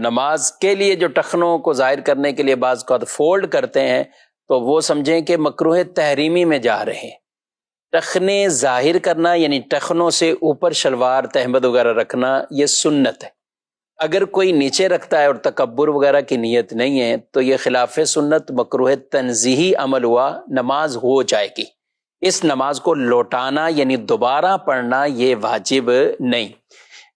نماز کے لیے جو ٹخنوں کو ظاہر کرنے کے لیے بعض کو فولڈ کرتے ہیں تو وہ سمجھیں کہ مکروہ تحریمی میں جا رہے ہیں۔ ٹخنے ظاہر کرنا یعنی ٹخنوں سے اوپر شلوار تہمد وغیرہ رکھنا یہ سنت ہے۔ اگر کوئی نیچے رکھتا ہے اور تکبر وغیرہ کی نیت نہیں ہے تو یہ خلاف سنت مکروہ تنزیہی عمل ہوا، نماز ہو جائے گی۔ اس نماز کو لوٹانا یعنی دوبارہ پڑھنا یہ واجب نہیں۔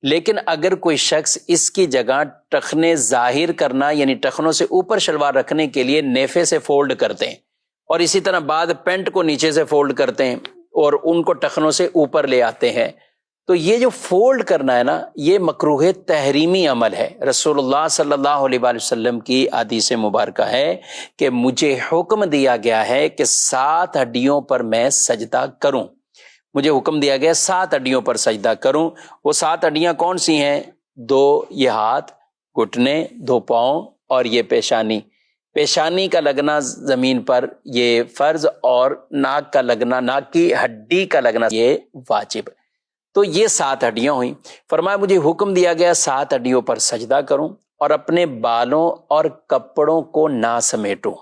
لیکن اگر کوئی شخص اس کی جگہ ٹخنے ظاہر کرنا یعنی ٹخنوں سے اوپر شلوار رکھنے کے لیے نیفے سے فولڈ کرتے ہیں، اور اسی طرح بعد پینٹ کو نیچے سے فولڈ کرتے ہیں اور ان کو ٹخنوں سے اوپر لے آتے ہیں، تو یہ جو فولڈ کرنا ہے نا، یہ مکروہ تحریمی عمل ہے۔ رسول اللہ صلی اللہ علیہ وآلہ وسلم کی حدیث مبارکہ ہے کہ مجھے حکم دیا گیا ہے کہ 7 ہڈیوں پر میں سجدہ کروں۔ مجھے حکم دیا گیا 7 ہڈیوں پر سجدہ کروں۔ وہ 7 ہڈیاں کون سی ہیں؟ 2 یہ ہاتھ، گھٹنے، 2 پاؤں اور یہ پیشانی۔ پیشانی کا لگنا زمین پر یہ فرض، اور ناک کا لگنا، ناک کی ہڈی کا لگنا یہ واجب۔ تو یہ 7 ہڈیاں ہوئیں۔ فرمایا مجھے حکم دیا گیا 7 ہڈیوں پر سجدہ کروں اور اپنے بالوں اور کپڑوں کو نہ سمیٹوں۔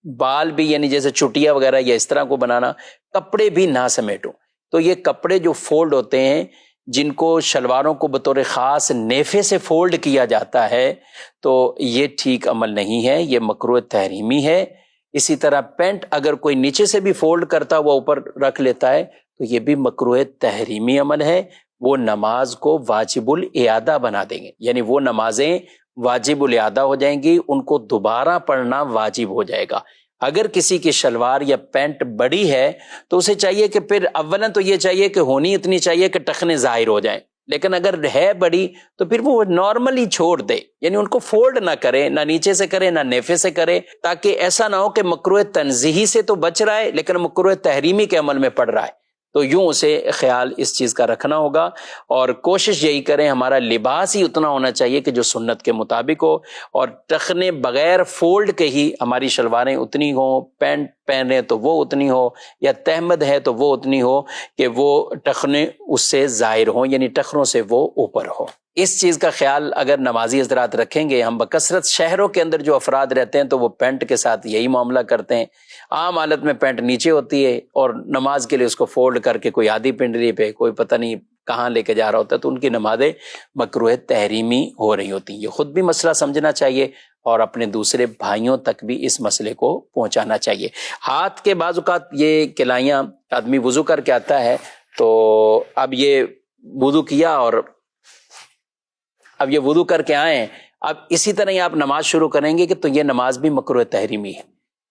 بال بھی یعنی جیسے چٹیا وغیرہ یا اس طرح کو بنانا، کپڑے بھی نہ سمیٹوں۔ تو یہ کپڑے جو فولڈ ہوتے ہیں، جن کو شلواروں کو بطور خاص نیفے سے فولڈ کیا جاتا ہے، تو یہ ٹھیک عمل نہیں ہے، یہ مکروہ تحریمی ہے۔ اسی طرح پینٹ اگر کوئی نیچے سے بھی فولڈ کرتا ہوا اوپر رکھ لیتا ہے تو یہ بھی مکروہ تحریمی عمل ہے۔ وہ نماز کو واجب الاعادہ بنا دیں گے، یعنی وہ نمازیں واجب الاعادہ ہو جائیں گی، ان کو دوبارہ پڑھنا واجب ہو جائے گا۔ اگر کسی کی شلوار یا پینٹ بڑی ہے تو اسے چاہیے کہ پھر اولاً تو یہ چاہیے کہ ہونی اتنی چاہیے کہ ٹخنے ظاہر ہو جائیں، لیکن اگر ہے بڑی تو پھر وہ نارملی چھوڑ دے، یعنی ان کو فولڈ نہ کرے، نہ نیچے سے کرے نہ نیفے سے کرے، تاکہ ایسا نہ ہو کہ مکروہ تنزیہی سے تو بچ رہا ہے لیکن مکروہ تحریمی کے عمل میں پڑ رہا ہے۔ تو یوں اسے خیال اس چیز کا رکھنا ہوگا، اور کوشش یہی کریں ہمارا لباس ہی اتنا ہونا چاہیے کہ جو سنت کے مطابق ہو، اور ٹخنے بغیر فولڈ کے ہی ہماری شلواریں اتنی ہوں، پینٹ پہنے تو وہ اتنی ہو، یا تہمد ہے تو وہ اتنی ہو کہ وہ ٹخنے اس سے ظاہر ہوں، یعنی ٹخنوں سے وہ اوپر ہو۔ اس چیز کا خیال اگر نمازی حضرات رکھیں گے، ہم بکثرت شہروں کے اندر جو افراد رہتے ہیں تو وہ پینٹ کے ساتھ یہی معاملہ کرتے ہیں، عام حالت میں پینٹ نیچے ہوتی ہے اور نماز کے لیے اس کو فولڈ کر کے کوئی آدھی پنڈلی پہ کوئی پتہ نہیں کہاں لے کے جا رہا ہوتا ہے، تو ان کی نمازیں مکروہ تحریمی ہو رہی ہوتی ہیں۔ یہ خود بھی مسئلہ سمجھنا چاہیے اور اپنے دوسرے بھائیوں تک بھی اس مسئلے کو پہنچانا چاہیے۔ ہاتھ کے بعض اوقات یہ کلائیاں آدمی وضو کر کے آتا ہے، تو اب یہ وضو کیا اور اب یہ وضو کر کے آئے، اب اسی طرح ہی آپ نماز شروع کریں گے کہ تو یہ نماز بھی مکروہ تحریمی ہے،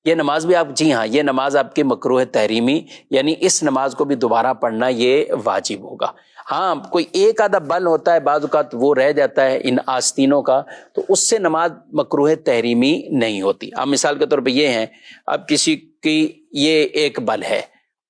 یہ نماز بھی آپ، جی ہاں، یہ نماز آپ کی مکروہ تحریمی، یعنی اس نماز کو بھی دوبارہ پڑھنا یہ واجب ہوگا۔ ہاں کوئی ایک آدھا بل ہوتا ہے بعض اوقات وہ رہ جاتا ہے ان آستینوں کا، تو اس سے نماز مکروہ تحریمی نہیں ہوتی۔ اب مثال کے طور پہ یہ ہیں، اب کسی کی یہ ایک بل ہے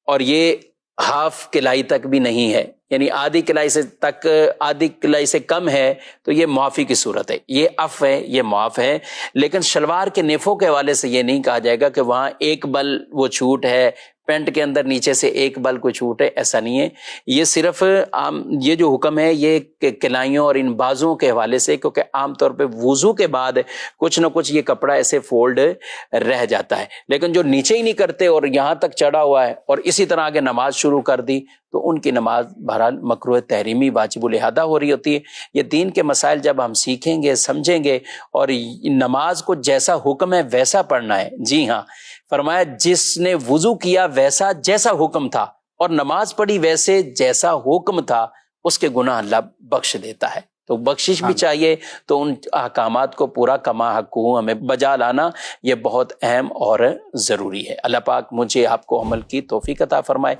اور یہ ہاف کلائی تک بھی نہیں ہے، یعنی آدھی کلائی سے تک، آدھی کلائی سے کم ہے، تو یہ معافی کی صورت ہے، یہ عف ہے، یہ معاف ہے۔ لیکن شلوار کے نیفوں کے حوالے سے یہ نہیں کہا جائے گا کہ وہاں ایک بل وہ چھوٹ ہے، پینٹ کے اندر نیچے سے ایک بل کو چھوٹ ہے، ایسا نہیں ہے۔ یہ صرف یہ جو حکم ہے یہ کلائیوں اور ان بازوں کے حوالے سے، کیونکہ عام طور پہ وضو کے بعد کچھ نہ کچھ یہ کپڑا ایسے فولڈ رہ جاتا ہے، لیکن جو نیچے ہی نہیں کرتے اور یہاں تک چڑھا ہوا ہے اور اسی طرح آگے نماز شروع کر دی، تو ان کی نماز بہرحال مکروہ تحریمی واجب الاحدہ ہو رہی ہوتی ہے۔ یہ دین کے مسائل جب ہم سیکھیں گے، سمجھیں گے، اور نماز کو جیسا حکم ہے ویسا پڑھنا ہے۔ جی ہاں، فرمایا جس نے وضو کیا ویسا جیسا حکم تھا اور نماز پڑھی ویسے جیسا حکم تھا، اس کے گناہ اللہ بخش دیتا ہے۔ تو بخشش بھی چاہیے، تو ان احکامات کو پورا کما حق ہمیں بجا لانا یہ بہت اہم اور ضروری ہے۔ اللہ پاک مجھے آپ کو عمل کی توفیق عطا فرمائے۔